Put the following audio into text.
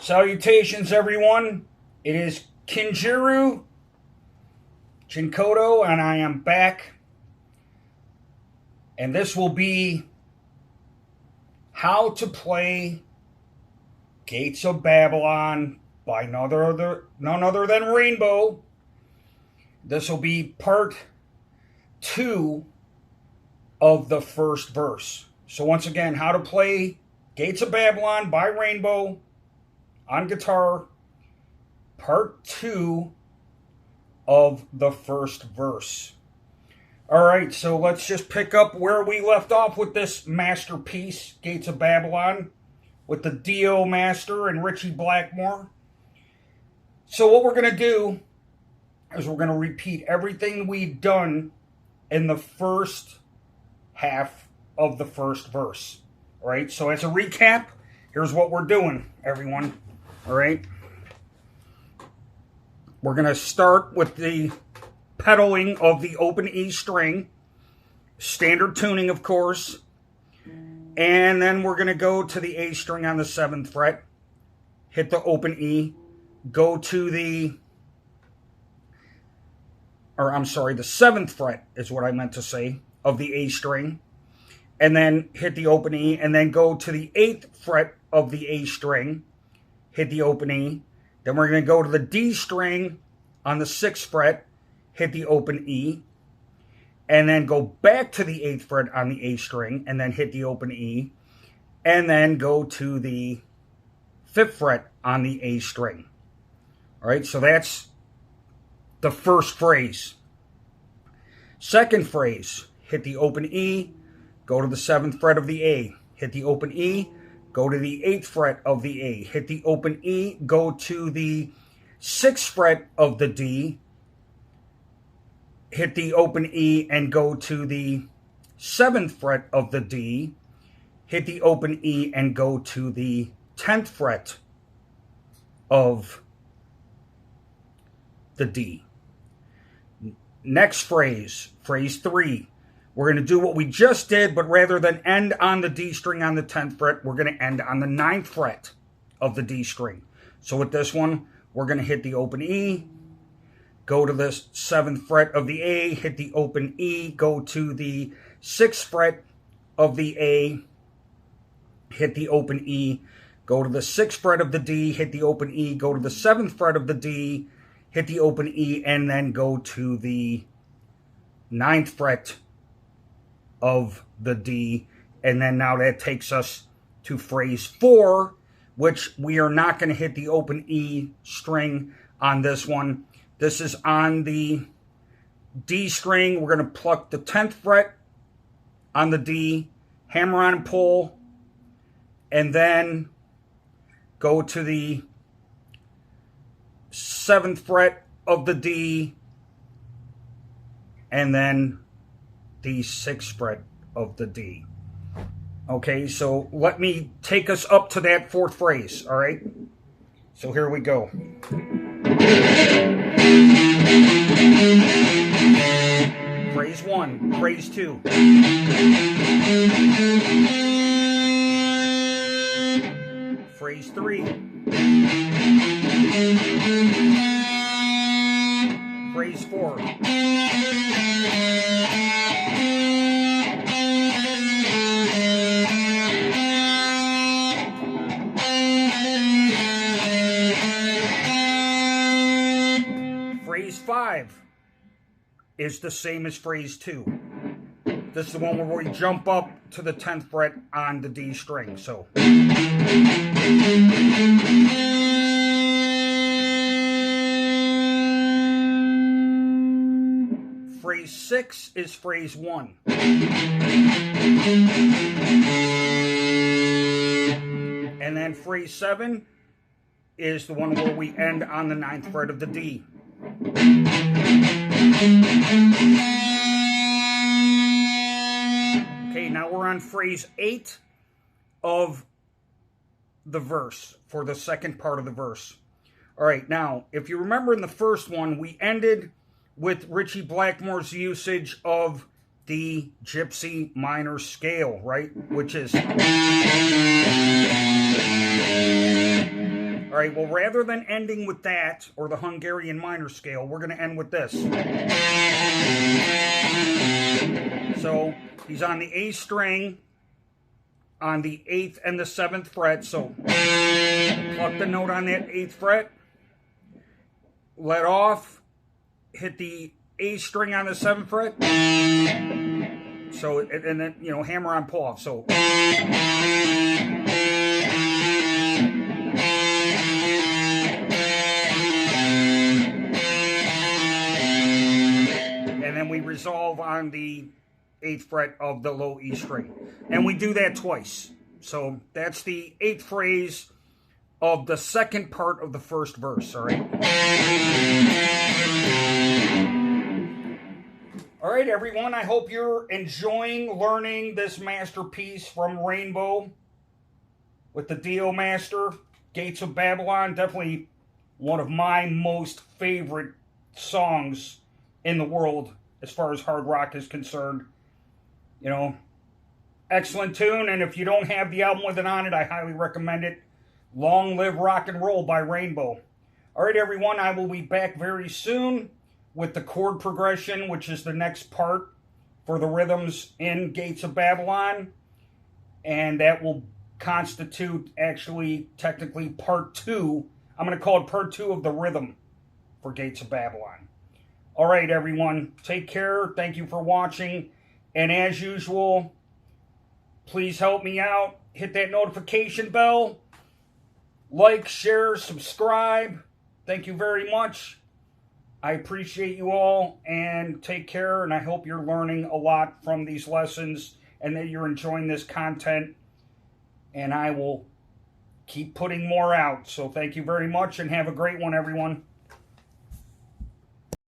Salutations, everyone. It is Kinjiro Jinkoto, and I am back. And this will be how to play Gates of Babylon by none other than Rainbow. This will be part 2 of the first verse. So once again, how to play Gates of Babylon by Rainbow on guitar, part 2 of the first verse. Alright, so let's just pick up where we left off with this masterpiece, Gates of Babylon, with the Dio Master and Ritchie Blackmore. So what we're going to do is we're going to repeat everything we've done in the first half of the first verse. Alright, so as a recap, here's what we're doing, everyone. Alright, we're going to start with the pedaling of the open E string, standard tuning, of course, and then we're going to go to the A string on the 7th fret, hit the open E, go to the 7th fret is what I meant to say, of the A string, and then hit the open E, and then go to the 8th fret of the A string, hit the open E. Then we're going to go to the D string on the 6th fret, hit the open E, and then go back to the 8th fret on the A string, and then hit the open E, and then go to the 5th fret on the A string. All right, so that's the first phrase. Second phrase, hit the open E, go to the 7th fret of the A, hit the open E, go to the 8th fret of the A, hit the open E, go to the 6th fret of the D, hit the open E, and go to the 7th fret of the D, hit the open E, and go to the 10th fret of the D. Next phrase, phrase 3. We're going to do what we just did, but rather than end on the D string on the 10th fret, we're going to end on the 9th fret of the D string. So with this one, we're going to hit the open E, go to the 7th fret of the A, hit the open E, go to the 6th fret of the A, hit the open E, go to the 6th fret of the D, hit the open E, go to the 7th fret of the D, hit the open E, and then go to the 9th fret of the D, and then now that takes us to phrase 4, which we are not going to hit the open E string on this one. This is on the D string. We're going to pluck the 10th fret on the D, hammer on and pull, and then go to the 7th fret of the D, and then the 6th fret of the D. Okay, so let me take us up to that 4th phrase, all right? So here we go. Phrase 1, phrase 2. Phrase 3. Phrase 4. Phrase 5 is the same as phrase 2. This is the one where we jump up to the 10th fret on the D string. So phrase 6 is phrase 1. And then phrase 7 is the one where we end on the 9th fret of the D. Okay, now we're on phrase 8 of the verse, for the second part of the verse. All right, now, if you remember in the first one, we ended with Ritchie Blackmore's usage of the Gypsy minor scale, right? Which is... All right, well, rather than ending with that, or the Hungarian minor scale, we're going to end with this. So he's on the A string, on the 8th and the 7th fret, so pluck the note on that 8th fret, let off, hit the A string on the 7th fret, so, and then, you know, hammer on pull off, so. And then we resolve on the 8th fret of the low E string. And we do that twice. So that's the 8th phrase of the second part of the first verse, all right? All right, everyone, I hope you're enjoying learning this masterpiece from Rainbow with the Dio Master, Gates of Babylon. Definitely one of my most favorite songs in the world as far as hard rock is concerned. You know, excellent tune, and if you don't have the album with it on it, I highly recommend it. Long Live Rock and Roll by Rainbow. All right, everyone, I will be back very soon with the chord progression, which is the next part for the rhythms in Gates of Babylon, and that will constitute, actually, technically, part 2. I'm going to call it part 2 of the rhythm for Gates of Babylon. All right, everyone, take care. Thank you for watching. And as usual, please help me out. Hit that notification bell. Like, share, subscribe. Thank you very much. I appreciate you all, and take care. And I hope you're learning a lot from these lessons and that you're enjoying this content. And I will keep putting more out. So thank you very much, and have a great one, everyone.